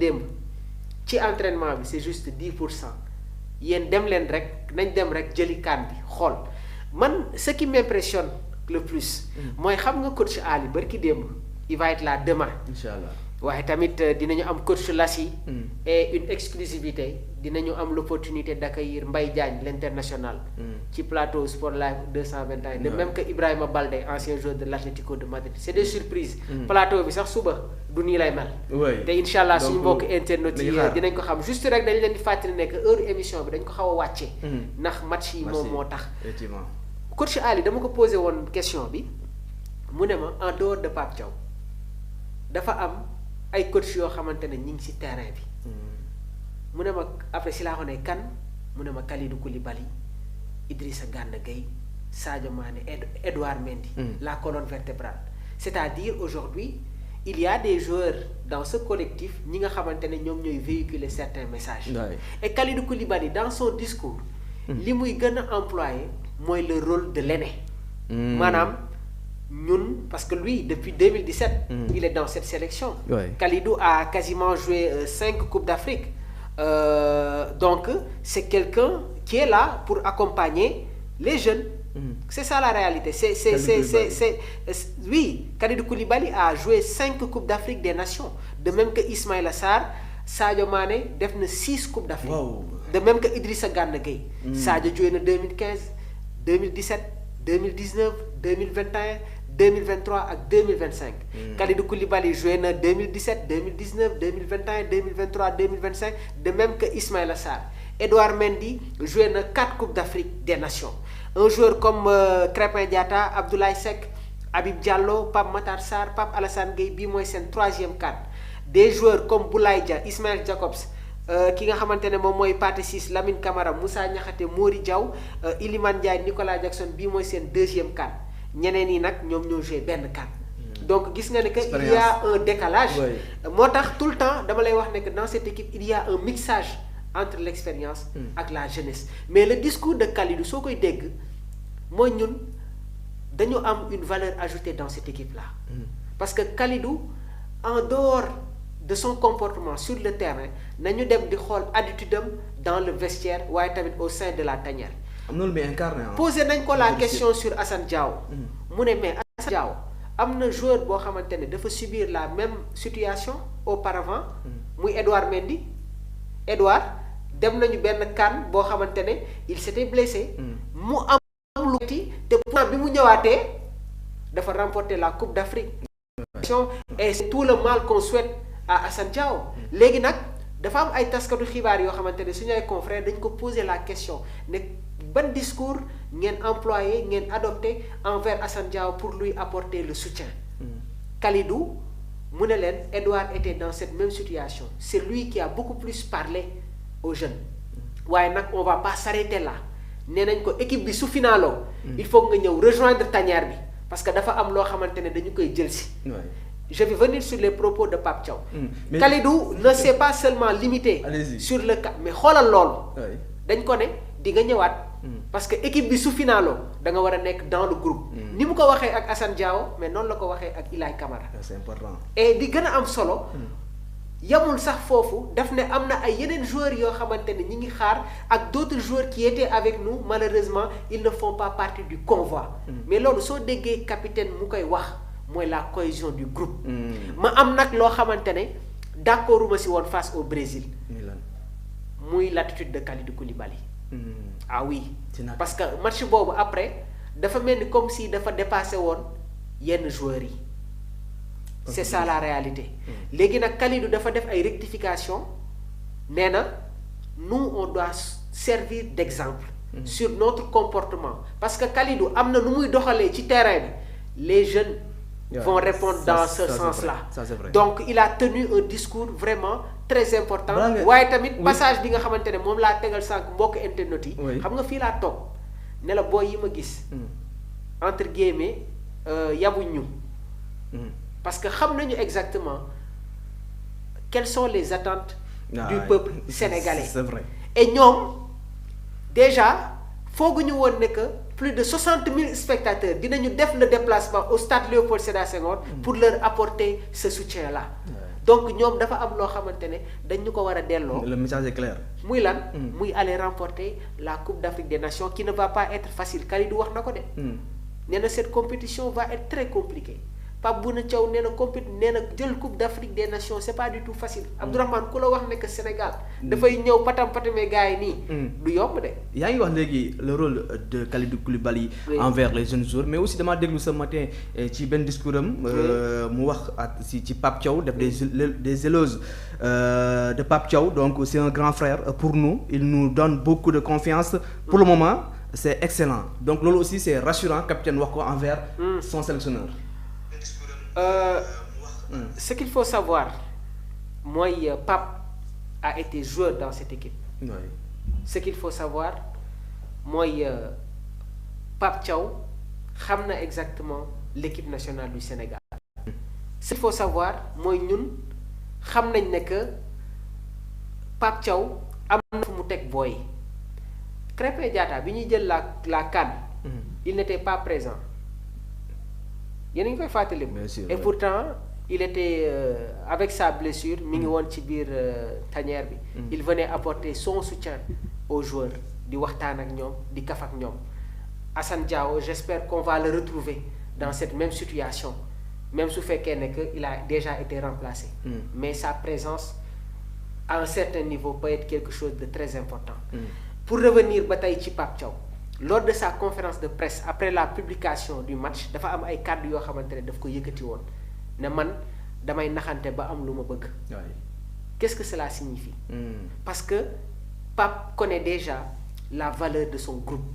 démb ci entraînement bi c'est juste 10%. yéen dem leen rek nañ dem rek jëli kaan bi xool man ce qui m'impressionne le plus. mooy xam nga coach Ali barki démb il va être là demain. Inch'Allah. waaye tamit dinañu am coach Lassi. et une exclusivité dinañu am l'opportunité d'accueillir Mbaye Diagne l'international. ci plateau Sport Live 221. de même que Ibrahima Baldé ancien joueur de l'Atlético de Madrid c'est des surprises. plateau bi sax suba du nii lay mel. te incha allah suñu mbokk internautes yi dinañ ko xam juste rek dañ leen di fàttali ne que heure émission bi dañ ko xaw a wàcce. ndax match yi moom moo tax. effectivement coach Ali dama ko posé woon question bi mu ne ma en dehors de Pape Thiaw dafa am ay coach yoo xamante ne ñi ngi ci terrain bi. mu ne ma après si laa ko ne kan mu ne ma Kalidou Koulibaly Idrissa Gana Gueye Sadio Mané Edouard Mendy. la colonne vertébrale. c'est-à-dire aujourd'hui il y a des joueurs dans ce collectif ñi nga xamante ne ñoom ñooy véhiculer certains messages. et Kalidou Koulibaly dans son discours. li muy gën a employé mooy le rôle de l'aîné. maanaam ñun parce que lui depuis 2017. il est dans cette sélection. Kalidou a quasiment joué 5 Coupes d'Afrique. Donc c'est quelqu'un qui est là pour accompagner les jeunes. C'est ça la réalité. Oui, Kalidou Koulibaly a joué 5 Coupes d'Afrique des Nations. De même que Ismaïla Sarr, Sadio Mané def na 6 Coupes d'Afrique. Wow. De même que Idrissa Gana Gueye. Sadio joué na 2015, 2017, 2019, 2021, 2023 ak 2025. Kalidou Koulibaly joué na 2017, 2019, 2021, 2023, 2025. De même que Ismaïla Sarr. Edouard Mendy joué na 4 Coupes d'Afrique des Nations. Un joueur comme Crépin Diatta, Abdoulaye Seck, Habib Diallo, Pape Matar Sarr, Pape Alassane Gueye bii mooy seen 3e CAN. Des joueurs comme Boulaye Dia, Ismaël Jacobs, ki nga xamante ne moom mooy Pathé Ciss, Lamine Camara, Moussa Niakhaté, Mori Diaw, Iliman Ndiaye, Nicolas Jackson bii mooy seen 2e CAN. ñeneen yi nag ñoom ñoo joué benn CAN. Donc gis nga ne que il y a un décalage. moo tax tout le temps dama lay wax ne que dans cette équipe il y a un mixage entre l'expérience ak la jeunesse. Mais le discours de Kalidou soo koy dégg mooy ñun dañu am une valeur ajoutée dans cette équipe là. Parce que Kalidou en dehors de son comportement sur le terrain nañu dem di xool attitude am dans le vestiaire waaye tamit au sein de la tanière. am na lu muy incarné. posé nañ ko la question sur Assane Diao. mu ne mais Assane Diao am na joueur boo xamante ne dafa subir la même situation auparavant. muy Edouard Mendy. Edouard dem nañu benn CAN boo xamante ne il s'était blessé. mu am lu metti te pourtant bi mu ñëwaatee dafa remporter la Coupe d'Afrique. et c'est tout le mal qu'on souhaite à Assane Diao. léegi nag dafa am ay taskatu xibaar yoo xamante ne suñu ay confrères dañ ko poser la question ne ban discours ngeen employé ngeen adopté envers Assane Diao pour lui apporter le soutien. Kalidou mu ne leen Edouard était dans cette même situation c'est lui qui a beaucoup plus parlé aux jeunes. waaye nag on va pas s'arrêter là nee nañ ko équipe bi su finaaloo il faut nga ñëw rejoindre tanière bi parce que dafa am loo xamante ne dañu koy jël si. Je vais venir sur les propos de Pape Thiaw. Kalidou ne s'est pas seulement limité sur le cas mais xoolal loolu. dañ ko ne di nga ñëwaat. parce que équipe bi su finaaloo da nga war a nekk dans le groupe. ni mu ko waxee ak Assane Diao mais noonu la ko waxee ak Ilaay Camara. c'est important. et di gën a am solo. yamul sax foofu daf ne am na ay yeneen joueurs yoo xamante ne ñi ngi xaar ak d'autres joueurs qui étaient avec nous malheureusement ils ne font pas partie du convoi. mais loolu soo déggee capitaine mu koy wax mooy la cohésion du groupe. ma am nag loo xamante ne d'accorduma si woon face au Brésil. muy l'attitude de Kalidou Koulibaly. Ah oui parce que match boobu après dafa mel ni comme si dafa dépassé woon yenn joueurs yi. c'est ça la réalité. léegi nag Kalidou dafa def ay rectifications nee na nous on doit servir d'exemple. sur notre comportement parce que Kalidou am na nu muy doxalee ci terrain bi les jeunes. vont répondre dans ce sens-là. Donc il a tenu un discours vraiment très important. waaye tamit passage bi nga xamante ne moom laa tegal sànq mbokk internet yi. xam nga fii laa toog ne la booy yi ma gis. entre guillemets yabuñ ñu. parce que xam nañu exactement quelles sont les attentes du peuple sénégalais. C'est vrai. Et ñoom déjà fooguñu woon ne que plus de 60 000 spectateurs dinañu def le déplacement au stade Léopold Sédar Senghor pour leur apporter ce soutien-là. donc ñoom dafa am loo xamante ne dañ ñu ko war a delloo. Le message est clair. muy lan. muy aller remporter la Coupe d'Afrique des Nations qui ne va pas être facile Kalidou wax na ko de. nee na cette compétition va être très compliquée. Pape Bouna Thiaw nee na nee na jël Coupe d'Afrique des Nations c'est pas du tout facile. Abdourahmane ku la wax ne que Sénégal. dafay ñëw patamee gars yi nii. du yomb de. yaa ngi wax léegi le rôle de Kalidou Koulibaly envers les jeunes joueurs mais aussi damaa déglu ce matin ci benn discours am. mu wax ci Pape Thiaw def des éloges de Pape Thiaw donc c'est un grand frère pour nous il nous donne beaucoup de confiance. pour le moment c'est excellent donc loolu aussi c'est rassurant capitaine wax ko envers son sélectionneur. Ce qu'il faut savoir mooy Pape a été joueur dans cette équipe. Oui. Ce qu'il faut savoir mooy Pape Thiaw xam na exactement l'équipe nationale du Sénégal. Ce qu'il faut savoir mooy ñun xam nañ ne que Pape Thiaw am na fu mu teg booy. Krépin Diatta bi ñuy jël la CAN. Il n'était pas présent. yéen a ngi koy fàttali. Et pourtant il était avec sa blessure mi ngi woon ci biir tanière bi. Il venait apporter son soutien aux joueurs di waxtaan ak ñoom di kaf ak ñoom. Assane Diao j'espère qu'on va le retrouver dans cette même situation même su fekkee ne que il a déjà été remplacé. Mais sa présence à un certain niveau peut être quelque chose de très important. Pour revenir ba tey ci Pape Thiaw. Lors de sa conférence de presse après la publication du match dafa am ay kàddu yoo xamante ne daf ko yëkkati woon ne man damay naxante ba am lu ma bëgg. Qu'est-ce que cela signifie? Parce que Pape connaît déjà la valeur de son groupe.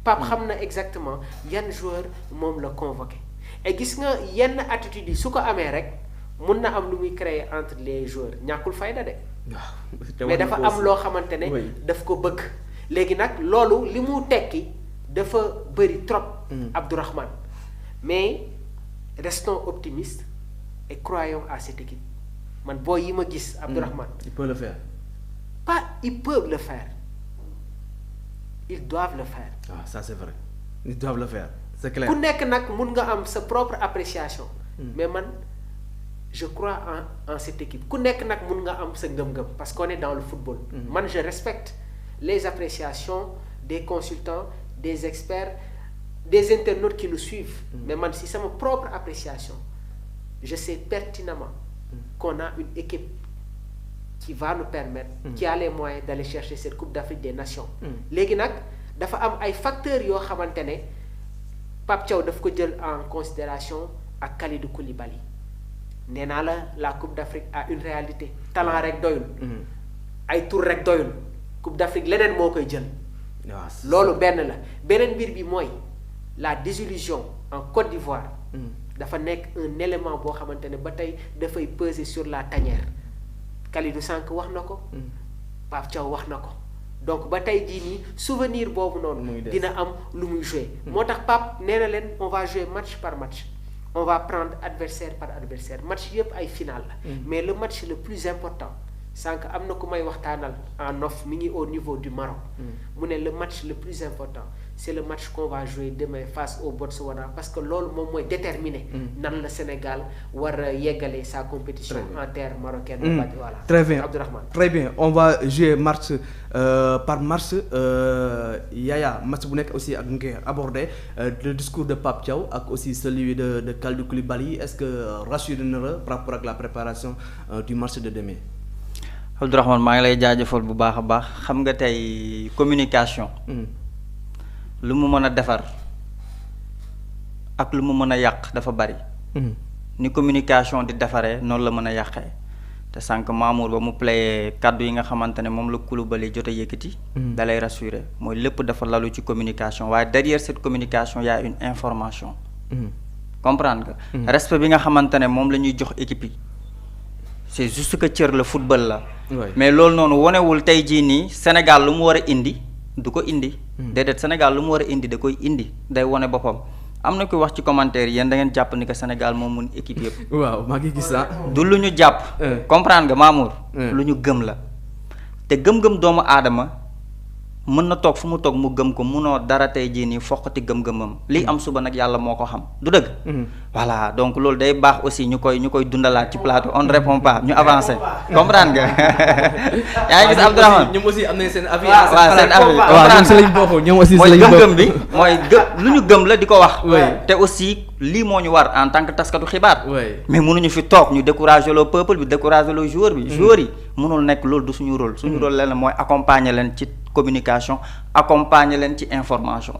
Pape xam na exactement yan joueur moom la convoqué et gis nga yenn attitude yi su ko amee rek mun na am lu muy créer entre les joueurs ñàkkul fayda de. mais dafa am loo xamante ne daf ko bëgg. léegi nag loolu li mu tekki dafa bëri trop. Abdourahmane mais restons optimistes et croyons à cette équipe man booy yi ma gis. Abdourahmane ils peuvent le faire. pas ils peuvent le faire ils doivent le faire. Ah ça c'est vrai ils doivent le faire c'est clair. ku nekk nag mun nga am sa propre appréciation. mais man je crois en cette équipe ku nekk nag mun nga am sa ngëm-ngëm parce qu'on est dans le football. man je respecte les appréciations des consultants, des experts, des internautes qui nous suivent. Mais man, si c'est ma propre appréciation, je sais pertinemment qu'on a une équipe qui va nous permettre, qui a les moyens d'aller chercher cette Coupe d'Afrique des Nations. Léegi nag dafa am ay facteurs yoo xamante ne Pape Thiaw daf ko jël en considération ak Kalidou Koulibaly. Nee naa la Coupe d'Afrique a une réalité. Talent rek doyul. ay tour rek doyul. Coupe d'Afrique leneen moo koy jël. loolu benn la beneen mbir bi mooy la désillusion en Côte d'Ivoire. dafa nekk un élément boo xamante ne ba tey dafay peser sur la tanière. Kalidou sànq wax na ko. Pape Thiaw wax na ko donc ba tey jii nii souvenir boobu noonu. dina am lu muy jouer. moo tax Pape nee na leen on va jouer match par match. on va prendre adversaire par adversaire match yëpp ay final la. mais le match le plus important. sànq am na ku may waxtaanal en off mi ngi au niveau du Maroc. mu ne le match le plus important c'est le match qu'on va jouer demain face au Botswana parce que loolu moom mooy déterminer. nan la Sénégal war a yeggale sa compétition en terre marocaine. Voilà. Très bien Abdourahmane. Très bien on va jouer match par match Yaya match bu nekk aussi ak ñu koy aborder le discours de Pape Thiaw ak aussi celui de Kalidou Koulibaly est-ce que rassuré na la par rapport ak la préparation du match de demain. Abdourahmane maa ngi lay jaajëfal bu baax a baax xam nga tey communication. lu mu mën a defar ak lu mu mën a yàq dafa bari. ni communication di defaree noonu la mën a yàqee te sànq Mamour ba mu playé kàddu yi nga xamante ne moom la Koulibaly jot a yëkkati. da lay rassurer mooy lépp dafa lalu ci communication waaye derrière cette communication y a une information. comprendre nga. respect bi nga xamante ne moom la ñuy jox équipe yi. c'est juste que cër la football la. mais loolu noonu wonewul tey jii nii Sénégal lu mu war a indi du ko indi. déedéet Sénégal lu mu war a indi da koy indi day wone boppam am na koy wax ci commentaire yéen da ngeen jàpp ni que Sénégal moom mun équipe yëpp. waaw maa ngi gis du lu ñu jàpp. comprendre nga Mamour. lu ñu gëm la te gëm-gëm doomu aadama mën na toog fu mu toog mu gëm ko munoo dara tey jii nii foqati gëm-gëmam lii am suba nag yàlla moo ko xam du dëgg. voilà donc loolu day baax aussi ñu koy dundalaat ci plateau on ne répond pas ñu avancé comprendre nga. yaa ngi gis Abdourahmane ñoom aussi am nañ seen avis. waaw seen avis comprendre si lañ bokk ñoom aussi si lañ bokk mooy gëm-gëm bi mooy lu ñu gëm la di ko wax. te aussi lii moo ñu war en tant que taskatu xibaar. mais mënuñu fi toog ñu décourager le peuple bi décourager le joueur bi. joueurs yi mënul nekk loolu du suñu rôle. suñu rôle lenn mooy accompagner leen ci communication accompagner leen ci information.